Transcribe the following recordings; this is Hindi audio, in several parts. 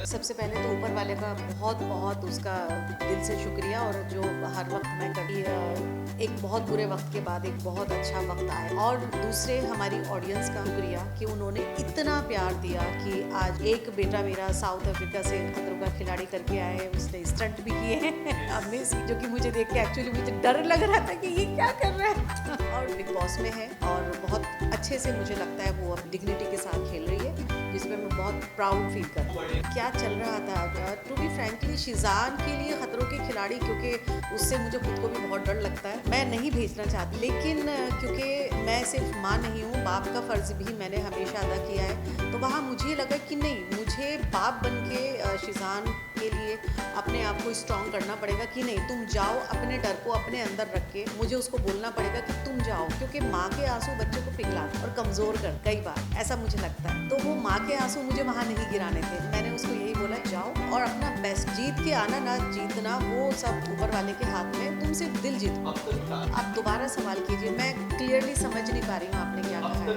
सबसे पहले तो ऊपर वाले का बहुत बहुत उसका दिल से शुक्रिया, और जो हर वक्त मैं कभी एक बहुत बुरे वक्त के बाद एक बहुत अच्छा वक्त आया। और दूसरे हमारी ऑडियंस का शुक्रिया कि उन्होंने इतना प्यार दिया कि आज एक बेटा मेरा साउथ अफ्रीका से खतरों का खिलाड़ी करके आया है, उसने स्टंट भी किए हैं अमेजिंग, जो कि मुझे देख के एक्चुअली मुझे डर लग रहा था कि ये क्या कर रहा है और बिग बॉस में है और बहुत अच्छे से मुझे लगता है वो अब डिग्निटी के साथ खेल रही है, जिसमें मैं बहुत प्राउड फील कर रही हूँ। क्या चल रहा था टू बी फ्रैंकली शीज़ान के लिए खतरों के खिलाड़ी, क्योंकि उससे मुझे खुद को भी बहुत डर लगता है, मैं नहीं भेजना चाहती, लेकिन क्योंकि मैं सिर्फ माँ नहीं हूँ, बाप का फ़र्ज़ भी मैंने हमेशा अदा किया है, तो वहाँ मुझे लगा कि नहीं, मुझे बाप बन के शीज़ान के लिए अपने आप को स्ट्रॉन्ग करना पड़ेगा कि नहीं तुम जाओ, अपने डर को अपने अंदर रख के मुझे उसको बोलना पड़ेगा कि तुम जाओ, क्योंकि माँ के आंसू बच्चे को पिघलाते और कमज़ोर कर, कई बार ऐसा मुझे लगता है। तो वो माँ के आंसू मुझे वहाँ नहीं गिराने थे, मैंने उसको यही बोला जाओ और अपना बेस्ट, जीत के आना ना जीतना वो सब ऊपर वाले के हाथ में, तुम सिर्फ दिल जीतो। आप दोबारा सवाल कीजिए, मैं क्लियरली समझ नहीं पा रही हूँ आपने क्या कहा है।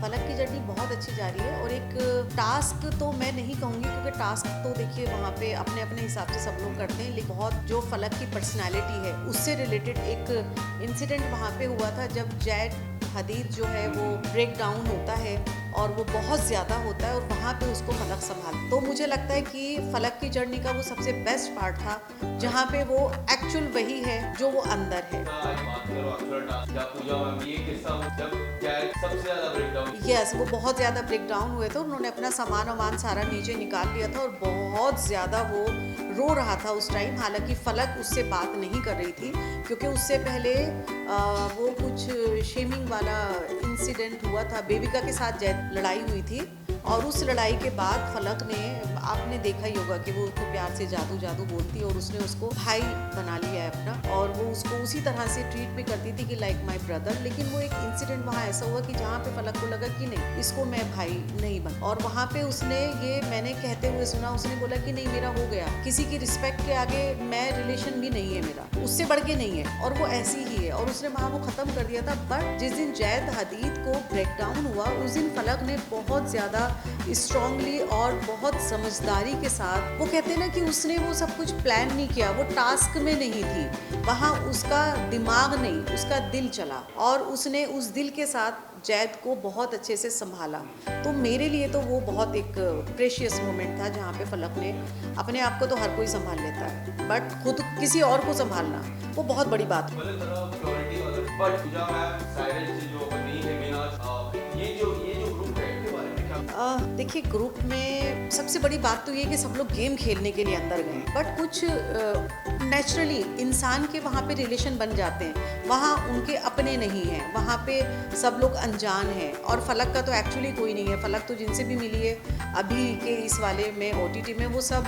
फलक की जर्नी बहुत अच्छी जा रही है और एक टास्क तो मैं नहीं कहूँगी, क्योंकि टास्क तो देखिए वहाँ पे अपने अपने हिसाब से सब लोग करते हैं, लेकिन बहुत जो फलक की पर्सनालिटी है उससे रिलेटेड एक इंसिडेंट वहाँ पे हुआ था जब जैद हदीद जो है वो ब्रेक डाउन होता है और वो बहुत ज़्यादा होता है और वहाँ पे उसको फलक संभाल, तो मुझे लगता है कि फलक की जर्नी का वो सबसे बेस्ट पार्ट था, जहाँ पे वो एक्चुअल वही है जो वो अंदर है। यस, वो बहुत ज़्यादा ब्रेक डाउन हुए थे, उन्होंने अपना सामान वामान सारा नीचे निकाल लिया था और बहुत ज़्यादा वो रो रहा था उस टाइम, हालांकि फलक उससे बात नहीं कर रही थी, क्योंकि उससे पहले वो कुछ शेमिंग वाला इंसिडेंट हुआ था, बेबिका के साथ लड़ाई हुई थी और उस लड़ाई के बाद फलक ने, आपने देखा ही होगा कि वो उसको प्यार से जादू जादू बोलती और उसने उसको भाई बना लिया है अपना, और वो उसको उसी तरह से ट्रीट भी करती थी कि लाइक माय ब्रदर, लेकिन वो एक इंसिडेंट वहाँ ऐसा हुआ कि जहाँ पे फलक को लगा कि नहीं इसको मैं भाई नहीं बन, और वहाँ पे उसने ये मैंने कहते हुए सुना, उसने बोला कि नहीं मेरा हो गया, किसी की रिस्पेक्ट के आगे मैं रिलेशन भी नहीं है मेरा, उससे बढ़ के नहीं है, और वो ऐसी ही है, और उसने वहाँ वो ख़त्म कर दिया था। बट जिस दिन जैद हदीद को ब्रेक डाउन हुआ उस दिन फलक ने बहुत ज़्यादा स्ट्रांगली और बहुत समझदारी के साथ, वो कहते हैं ना कि उसने वो सब कुछ प्लान नहीं किया, वो टास्क में नहीं थी, वहाँ उसका दिमाग नहीं उसका दिल चला और उसने उस दिल के साथ जैद को बहुत अच्छे से संभाला। तो मेरे लिए तो वो बहुत एक प्रेशियस मोमेंट था जहाँ पे फलक ने, अपने आप को तो हर कोई संभाल लेता है बट खुद किसी और को संभालना वो बहुत बड़ी बात है। देखिए ग्रुप में सबसे बड़ी बात तो ये कि सब लोग गेम खेलने के लिए अंदर गए, बट कुछ नेचुरली इंसान के वहाँ पे रिलेशन बन जाते हैं, वहाँ उनके अपने नहीं हैं, वहाँ पे सब लोग अनजान हैं, और फलक का तो एक्चुअली कोई नहीं है, फलक तो जिनसे भी मिली है अभी के इस वाले में OTT में वो सब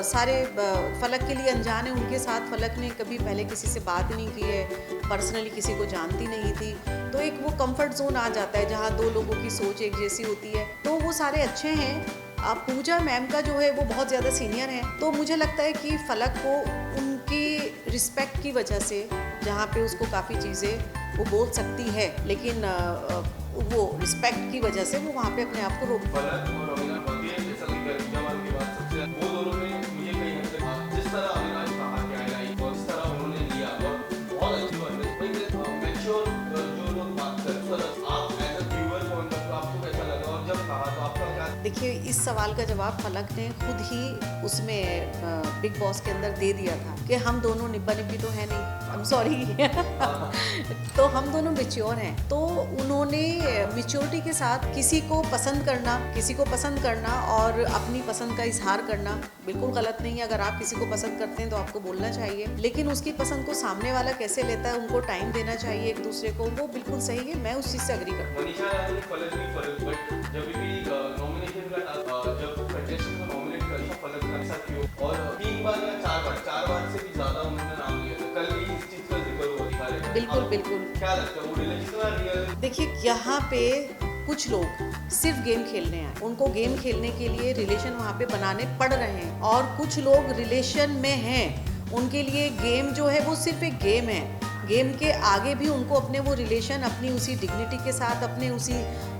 सारे फलक के लिए अनजान है, उनके साथ फलक ने कभी पहले किसी से बात नहीं की है, पर्सनली किसी को जानती नहीं थी, तो एक वो कंफर्ट जोन आ जाता है जहाँ दो लोगों की सोच एक जैसी होती है, तो वो सारे अच्छे हैं। पूजा मैम का जो है वो बहुत ज़्यादा सीनियर है, तो मुझे लगता है कि फलक को उनकी रिस्पेक्ट की वजह से, जहाँ पे उसको काफ़ी चीज़ें वो बोल सकती है, लेकिन वो रिस्पेक्ट की वजह से वो वहाँ पे अपने आप को रोक। देखिए इस सवाल का जवाब फलक ने खुद ही उसमें बिग बॉस के अंदर दे दिया था कि हम दोनों निब्बा निब्बी तो है नहीं, आई एम सॉरी तो हम दोनों मैच्योर हैं, तो उन्होंने मैच्योरिटी के साथ किसी को पसंद करना और अपनी पसंद का इजहार करना बिल्कुल गलत नहीं है। अगर आप किसी को पसंद करते हैं तो आपको बोलना चाहिए, लेकिन उसकी पसंद को सामने वाला कैसे लेता है, उनको टाइम देना चाहिए एक दूसरे को, वो बिल्कुल सही है, मैं उस चीज़ से एग्री करता हूँ। जब कंटेस्टेंट को नॉमिनेट करना फलक का साथ क्यों, और 3 बार या 4 बार से भी ज्यादा उन्होंने नाम लिया था, कल भी इस चीज का जिक्र हुआ था। बिल्कुल बिल्कुल, क्या लगता है वो रिलेशन रियल? देखिए यहाँ पे कुछ लोग सिर्फ गेम खेलने आए, उनको गेम खेलने के लिए रिलेशन वहाँ पे बनाने पड़ रहे हैं, और कुछ लोग रिलेशन में हैं, उनके लिए गेम जो है वो सिर्फ एक गेम है, गेम के आगे भी उनको अपने वो रिलेशन अपनी उसी डिग्निटी के साथ, अपने उसी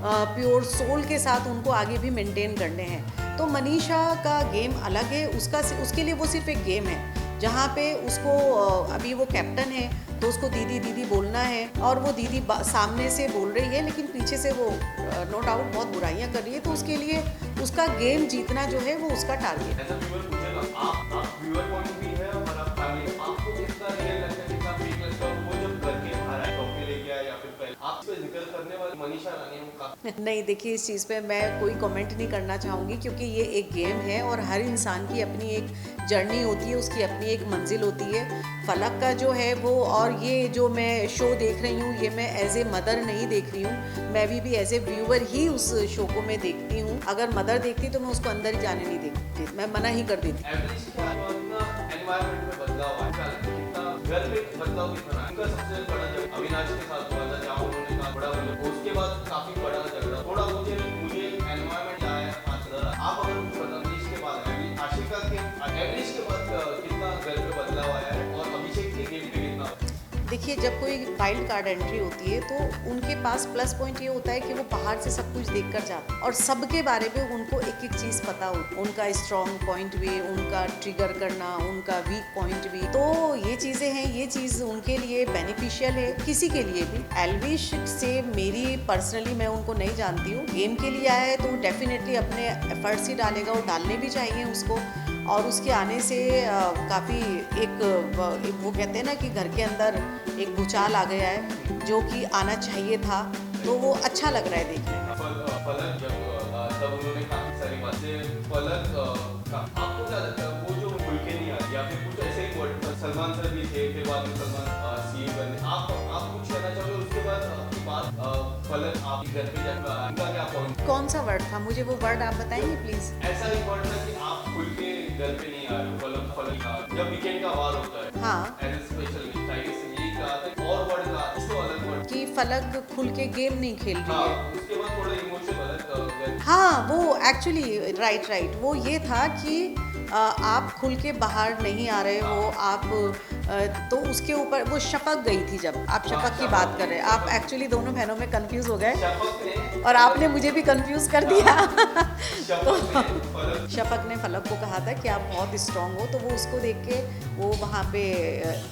प्योर सोल के साथ उनको आगे भी मेंटेन करने हैं। तो मनीषा का गेम अलग है, उसके लिए वो सिर्फ एक गेम है जहाँ पे उसको अभी वो कैप्टन है तो उसको दीदी दीदी बोलना है, और वो दीदी सामने से बोल रही है लेकिन पीछे से वो नो डाउट बहुत बुराइयां कर रही है। तो उसके लिए उसका गेम जीतना जो है वो उसका टारगेट है। आप व्यूअर पॉइंट भी है और आप फैमिली, आपको कितना रियल लगता है, कितना फेक लगता है, वो जब घर के बाहर आए ट्रॉफी लेके आए या फिर पहले आप पे जिक्र करने वाली मनीषा रानी का नहीं, देखिए इस चीज़ पे मैं कोई कमेंट नहीं करना चाहूँगी क्योंकि ये एक गेम है और हर इंसान की अपनी एक जर्नी होती है, उसकी अपनी एक मंजिल होती है। फलक का जो है वो, और ये जो मैं शो देख रही हूँ ये मैं एज ए मदर नहीं देख रही हूँ, मैं भी एज ए व्यूअर ही उस शो को मैं देखती हूँ। अगर मदर देखती तो मैं उसको अंदर ही जाने नहीं देती, मैं मना ही कर देती। एनवायरनमेंट में बदलाव आया, कितना घर में बदलाव कितना है। उनका सबसे बड़ा जब अविनाश के साथ हुआ था जहाँ उन्होंने कहा बड़ा बोला, उसके बाद काफी बड़ा झगड़ा, थोड़ा मुझे एनवायरनमेंट आया आप अगर कुछ बता इसके बाद आशिका के एवरेज के बाद कितना घर पे बदलाव आया है और अभिषेक के गेम पे कितना। देखिए जब कोई वाइल्ड कार्ड एंट्री होती है तो उनके पास प्लस पॉइंट ये होता है कि वो बाहर से सब कुछ देख कर जाते हैं और सबके बारे में उनको एक एक चीज़ पता हो, उनका स्ट्रॉन्ग पॉइंट भी, उनका ट्रिगर करना, उनका वीक पॉइंट भी। तो ये चीज़ें हैं, ये चीज़ उनके लिए बेनिफिशियल है, किसी के लिए भी। एल्विश से मेरी पर्सनली मैं उनको नहीं जानती हूँ, गेम के लिए आया है तो डेफिनेटली अपने एफर्ट्स ही डालेगा और डालने भी चाहिए उसको। और उसके आने से काफ़ी एक वो कहते हैं ना कि घर के अंदर एक भूचाल आ गया है जो कि आना चाहिए था, तो वो अच्छा लग रहा है देखने में। फलक तब उन्होंने काफी सारी बातें फलक आपको क्या लगता है वो जो खुल के नहीं आती या फिर कुछ ऐसे ही वर्ड सलमान सर भी थे, फिर बाद में सलमान सीए बने, आप कुछ कहना चाहोगे उसके बाद आपकी बात फलक आप घर पे जाकर उनका क्या पॉइंट, कौन सा वर्ड था, मुझे वो वर्ड आप बताएंगे प्लीज। ऐसा ही वर्ड था कि आप खुल के घर पे नहीं आ रहे हो, फलक का जब वीकेंड का वार होता है हाँ एज ए स्पेशल और वर्ड का उसको अलग वर्ड कि फलक खुल के गेम नहीं खेल रही है। उसके बाद थोड़ा इमोशनल हाँ वो एक्चुअली राइट वो ये था कि आप खुल के बाहर नहीं आ रहे हो आप, तो उसके ऊपर वो शपक गई थी। जब आप शपक की बात कर रहे हैं, आप एक्चुअली दोनों बहनों में कंफ्यूज हो गए और आपने मुझे भी कंफ्यूज कर दिया। तो शपक ने फलक को कहा था कि आप बहुत स्ट्रांग हो, तो वो उसको देख के वो वहाँ पे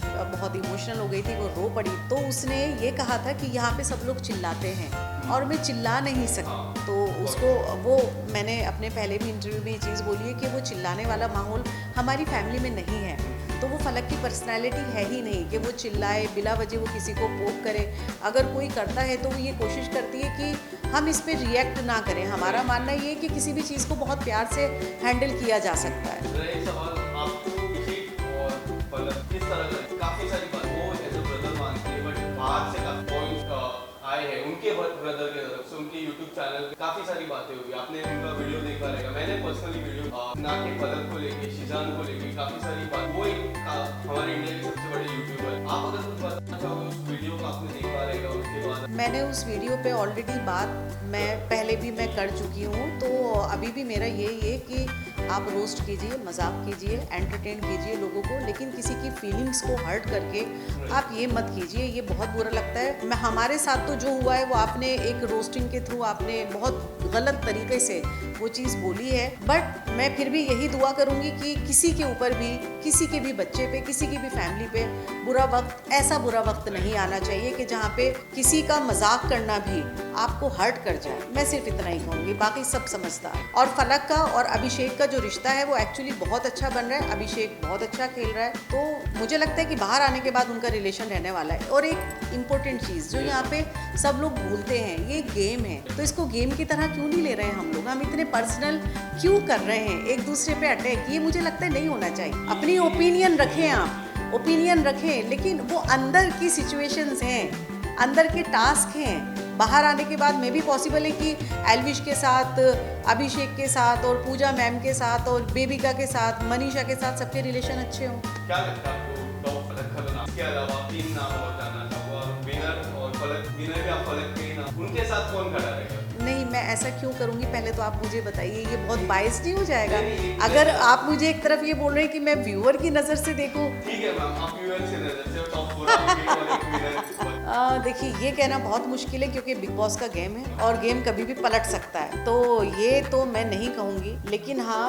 बहुत इमोशनल हो गई थी, वो रो पड़ी। तो उसने ये कहा था कि यहाँ पे सब लोग चिल्लाते हैं और मैं चिल्ला नहीं सकती। तो उसको वो मैंने अपने पहले भी इंटरव्यू में ये चीज़ बोली है कि वो चिल्लाने वाला माहौल हमारी फैमिली में नहीं है। तो वो फलक की पर्सनैलिटी है ही नहीं कि वो चिल्लाए, बिला वजह वो किसी को पोक करे। अगर कोई करता है तो वो ये कोशिश करती है कि हम इस पर रिएक्ट ना करें। हमारा मानना ये है कि किसी भी चीज़ को बहुत प्यार से हैंडल किया जा सकता है। उनके ब्रदर के तरफ से उनके YouTube चैनल पे काफी सारी बातें हुई, आपने उनका वीडियो देखा रहेगा। मैंने पर्सनली वीडियो ना के फलक को लेके, शिजान को लेके काफी सारी बात, वो एक हमारे इंडिया के सबसे बड़े यूट्यूबर। आप अगर कुछ बताना चाहोगे उस वीडियो को आपने देखा रहेगा, उसके बाद मैंने उस वीडियो पे ऑलरेडी बात मैं पहले भी मैं कर चुकी हूँ। तो अभी भी मेरा यही है कि आप रोस्ट कीजिए, मजाक कीजिए, एंटरटेन कीजिए लोगों को, लेकिन किसी की फीलिंग्स को हर्ट करके आप ये मत कीजिए, ये बहुत बुरा लगता है। मैं हमारे साथ तो जो हुआ है वो आपने एक रोस्टिंग के थ्रू आपने बहुत गलत तरीके से वो चीज़ बोली है। बट मैं फिर भी यही दुआ करूँगी कि किसी के ऊपर भी, किसी के भी बच्चे पे, किसी की भी फैमिली पे ऐसा बुरा वक्त नहीं आना चाहिए कि जहाँ पे किसी का मजाक करना भी आपको हर्ट कर जाए। मैं सिर्फ इतना ही कहूँगी, बाकी सब समझता है। और फलक का और अभिषेक का जो रिश्ता है वो एक्चुअली बहुत अच्छा बन रहा है। अभिषेक बहुत अच्छा खेल रहा है, तो मुझे लगता है कि बाहर आने के बाद उनका रिलेशन रहने वाला है। और एक इम्पोर्टेंट चीज़ जो यहाँ पे सब लोग भूलते हैं, ये गेम है, तो इसको गेम की तरह क्यों नहीं ले रहे हैं हम लोग? हम इतने पर्सनल क्यों कर रहे हैं एक दूसरे पे अटैक? ये मुझे लगता है नहीं होना चाहिए। अपनी ओपिनियन रखें, आप ओपिनियन रखें, लेकिन वो अंदर की सिचुएशंस हैं, अंदर के टास्क हैं। बाहर आने के बाद में भी पॉसिबल है कि एल्विश के साथ, अभिषेक के साथ और पूजा मैम के साथ और बेबिका के साथ, मनीषा के साथ सबके रिलेशन अच्छे हों। क्या लगता है आपको टॉप फलक का नाम? इसके अलावा 3 नाम और जानना चाहूँगा, विनर और फलक, विनर भी आप फलक के नाम, उनके साथ कौन खड़ा रहेगा? नहीं, मैं ऐसा क्यों करूँगी, पहले तो आप मुझे बताइए, ये बहुत बायस नहीं हो जाएगा अगर आप मुझे एक तरफ ये बोल रहे हैं कि मैं व्यूअर की नज़र से देखूँ? ठीक है मैम, आप व्यूअर से नजर से टॉप 4 आपके और एक विनर। देखिए ये कहना बहुत मुश्किल है क्योंकि बिग बॉस का गेम है और गेम कभी भी पलट सकता है, तो ये तो मैं नहीं कहूँगी। लेकिन हाँ,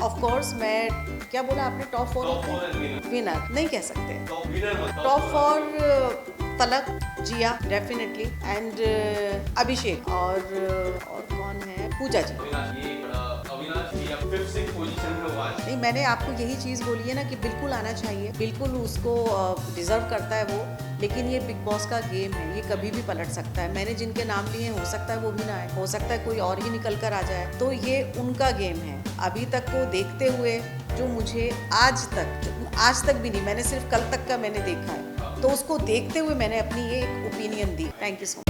ऑफ कोर्स मैं, क्या बोला आपने, top 4 top 4 and winner. Winner नहीं कह सकते। टॉप विनर मत, टॉप 4 तलक, जिया डेफिनेटली, एंड अभिषेक और कौन है, पूजा जी। अविनाश, ये बड़ा अविनाश जी अब 5th-6th पोजीशन में हुआ है। नहीं, मैंने आपको यही चीज़ बोली है ना कि बिल्कुल आना चाहिए, बिल्कुल उसको डिज़र्व करता है वो, लेकिन ये बिग बॉस का गेम है, ये कभी भी पलट सकता है। मैंने जिनके नाम लिए हैं हो सकता है वो भी ना आए, हो सकता है कोई और ही निकल कर आ जाए, तो ये उनका गेम है। अभी तक को देखते हुए जो मुझे आज तक भी नहीं, मैंने सिर्फ कल तक का मैंने देखा है, तो उसको देखते हुए मैंने अपनी ये एक opinion the. Thank you so much.